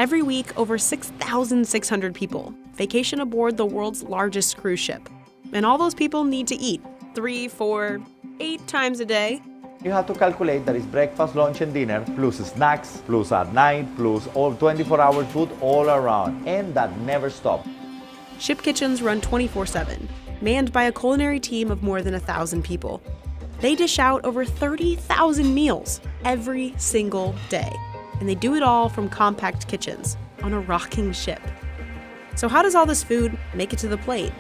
Every week, over 6,600 people vacation aboard the world's largest cruise ship. And all those people need to eat 3, 4, 8 times a day. You have to calculate that it's breakfast, lunch, and dinner, plus snacks, plus at night, plus all 24-hour food all around. And that never stops. Ship kitchens run 24/7, manned by a culinary team of more than 1,000 people. They dish out over 30,000 meals every single day. And they do it all from compact kitchens on a rocking ship. So how does all this food make it to the plate?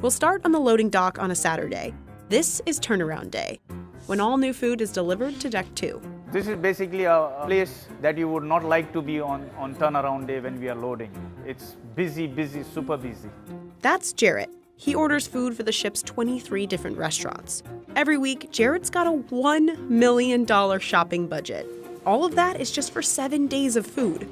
We'll start on the loading dock on a Saturday. This is turnaround day, when all new food is delivered to Deck 2. This is basically a place that you would not like to be on turnaround day when we are loading. It's busy, super busy. That's Jarrett. He orders food for the ship's 23 different restaurants. Every week, Jarrett's got a $1 million shopping budget. All of that is just for 7 days of food.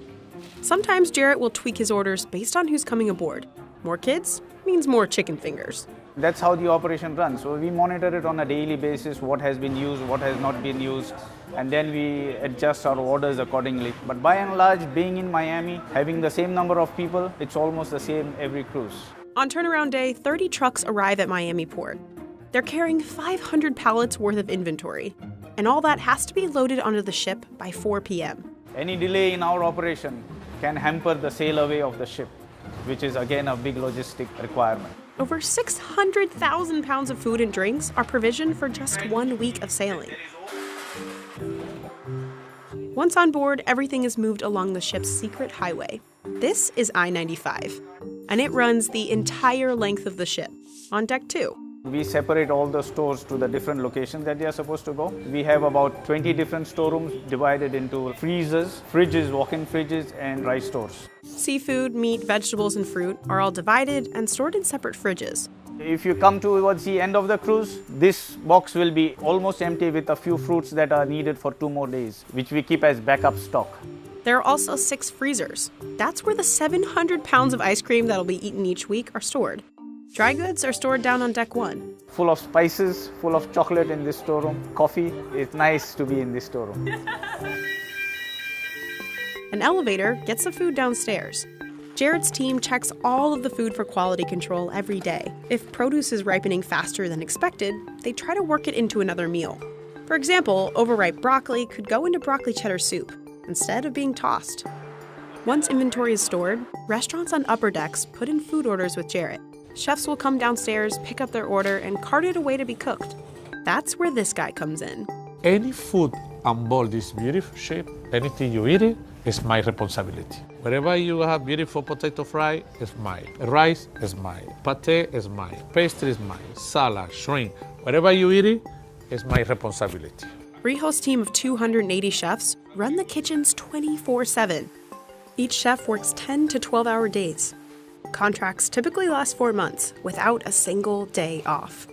Sometimes Jarrett will tweak his orders based on who's coming aboard. More kids means more chicken fingers. That's how the operation runs. So we monitor it on a daily basis, what has been used, what has not been used, and then we adjust our orders accordingly. But by and large, being in Miami, having the same number of people, it's almost the same every cruise. On turnaround day, 30 trucks arrive at Miami Port. They're carrying 500 pallets worth of inventory, and all that has to be loaded onto the ship by 4 p.m. Any delay in our operation can hamper the sail away of the ship, which is again a big logistic requirement. Over 600,000 pounds of food and drinks are provisioned for just 1 week of sailing. Once on board, everything is moved along the ship's secret highway. This is I-95, and it runs the entire length of the ship on Deck 2. We separate all the stores to the different locations that they are supposed to go. We have about 20 different storerooms divided into freezers, fridges, walk-in fridges, and rice stores. Seafood, meat, vegetables, and fruit are all divided and stored in separate fridges. If you come towards the end of the cruise, this box will be almost empty with a few fruits that are needed for 2 more days, which we keep as backup stock. There are also 6 freezers. That's where the 700 pounds of ice cream that'll be eaten each week are stored. Dry goods are stored down on Deck 1. Full of spices, full of chocolate in this storeroom, coffee. It's nice to be in this storeroom. An elevator gets the food downstairs. Jarrett's team checks all of the food for quality control every day. If produce is ripening faster than expected, they try to work it into another meal. For example, overripe broccoli could go into broccoli cheddar soup instead of being tossed. Once inventory is stored, restaurants on upper decks put in food orders with Jarrett. Chefs will come downstairs, pick up their order, and cart it away to be cooked. That's where this guy comes in. Any food on board this beautiful ship, anything you eat it, is my responsibility. Wherever you have beautiful potato fry, it's mine. Rice is mine. Pate is mine. Pastry is mine. Salad, shrimp, wherever you eat it, it's my responsibility. Rijo's team of 280 chefs run the kitchens 24/7. Each chef works 10 to 12-hour days. Contracts typically last 4 months without a single day off.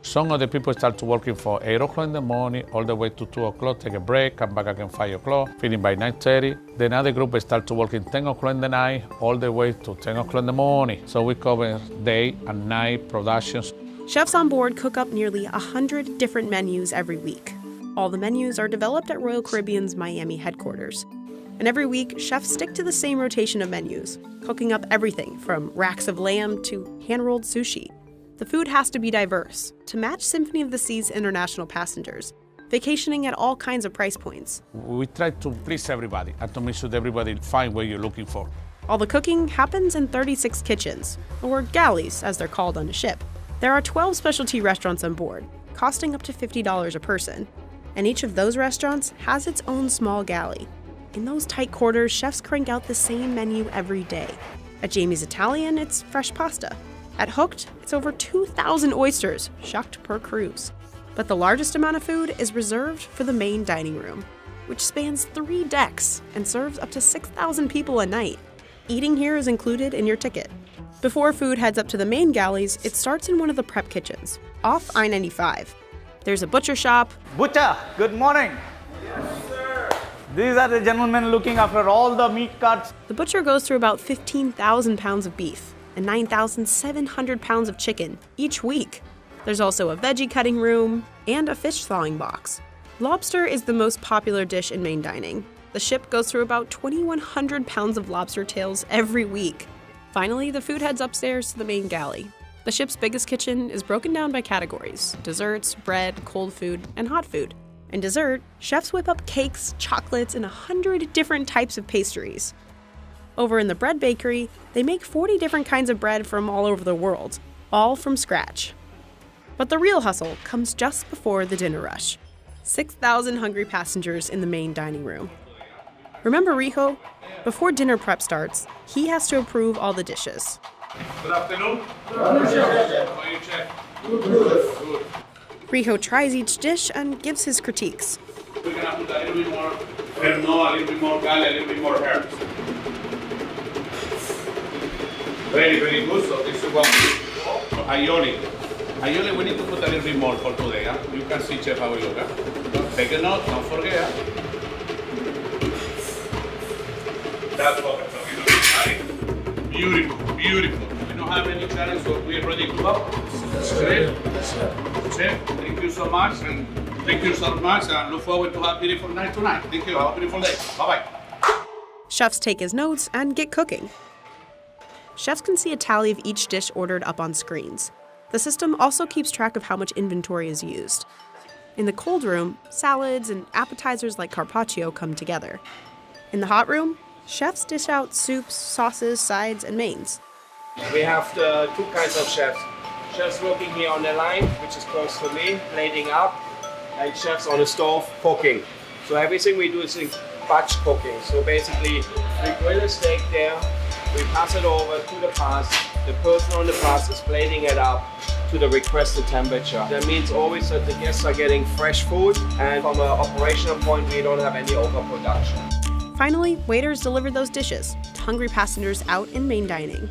Some of the people start working for 8 o'clock in the morning, all the way to 2 o'clock, take a break, come back again 5 o'clock, finish by 9:30. Then another group start to working 10 o'clock in the night, all the way to 10 o'clock in the morning. So we cover day and night productions. Chefs on board cook up nearly 100 different menus every week. All the menus are developed at Royal Caribbean's Miami headquarters. And every week, chefs stick to the same rotation of menus, cooking up everything from racks of lamb to hand-rolled sushi. The food has to be diverse to match Symphony of the Sea's international passengers, vacationing at all kinds of price points. We try to please everybody and to make sure that everybody find what you're looking for. All the cooking happens in 36 kitchens, or galleys as they're called on a ship. There are 12 specialty restaurants on board, costing up to $50 a person. And each of those restaurants has its own small galley. In those tight quarters, chefs crank out the same menu every day. At Jamie's Italian, it's fresh pasta. At Hooked, it's over 2,000 oysters, shucked per cruise. But the largest amount of food is reserved for the main dining room, which spans 3 decks and serves up to 6,000 people a night. Eating here is included in your ticket. Before food heads up to the main galleys, it starts in one of the prep kitchens, off I-95. There's a butcher shop. Butcher, good morning. Yes, sir. These are the gentlemen looking after all the meat cuts. The butcher goes through about 15,000 pounds of beef and 9,700 pounds of chicken each week. There's also a veggie cutting room and a fish thawing box. Lobster is the most popular dish in main dining. The ship goes through about 2,100 pounds of lobster tails every week. Finally, the food heads upstairs to the main galley. The ship's biggest kitchen is broken down by categories: desserts, bread, cold food, and hot food. In dessert, chefs whip up cakes, chocolates, and 100 different types of pastries. Over in the bread bakery, they make 40 different kinds of bread from all over the world, all from scratch. But the real hustle comes just before the dinner rush. 6,000 hungry passengers in the main dining room. Remember Rijo? Before dinner prep starts, he has to approve all the dishes. Good afternoon. How are you, Chef? Good. Rijo tries each dish and gives his critiques. We're gonna put a little bit more Pernod, a little bit more Gale, a little bit more herbs. Very, very good. So this is what aioli. Aioli, we need to put a little bit more for today. Huh? You can see, Chef, how we look. Huh? Take a note, don't forget. That's what we're talking about. Right? Beautiful, beautiful. We don't have any challenge, so we're ready to go. Chef, thank you so much, and thank you so much, and look forward to have a beautiful night tonight. Thank you. Have a beautiful day. Bye-bye. Chefs take his notes and get cooking. Chefs can see a tally of each dish ordered up on screens. The system also keeps track of how much inventory is used. In the cold room, salads and appetizers like carpaccio come together. In the hot room, chefs dish out soups, sauces, sides, and mains. We have the two kinds of chefs. Chefs working here on the line, which is close to me, plating up, and chefs on the stove cooking. So everything we do is in batch cooking. So basically, we grill a steak there, we pass it over to the pass. The person on the pass is plating it up to the requested temperature. That means always that the guests are getting fresh food, and from an operational point, we don't have any overproduction. Finally, waiters deliver those dishes to hungry passengers out in main dining.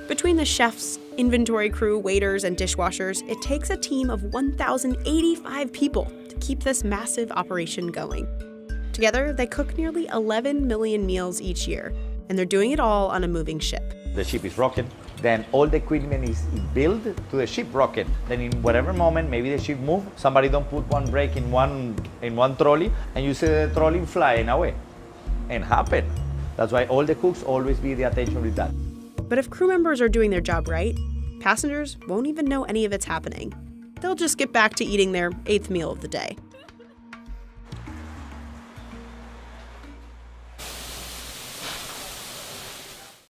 Between the chefs, inventory crew, waiters, and dishwashers, it takes a team of 1,085 people to keep this massive operation going. Together, they cook nearly 11 million meals each year, and they're doing it all on a moving ship. The ship is rocking, then all the equipment is built to the ship rocking. Then in whatever moment, maybe the ship move, somebody don't put one brake in one trolley, and you see the trolley flying away. And happen. That's why all the cooks always be the attention with that. But if crew members are doing their job right, passengers won't even know any of it's happening. They'll just get back to eating their 8th meal of the day.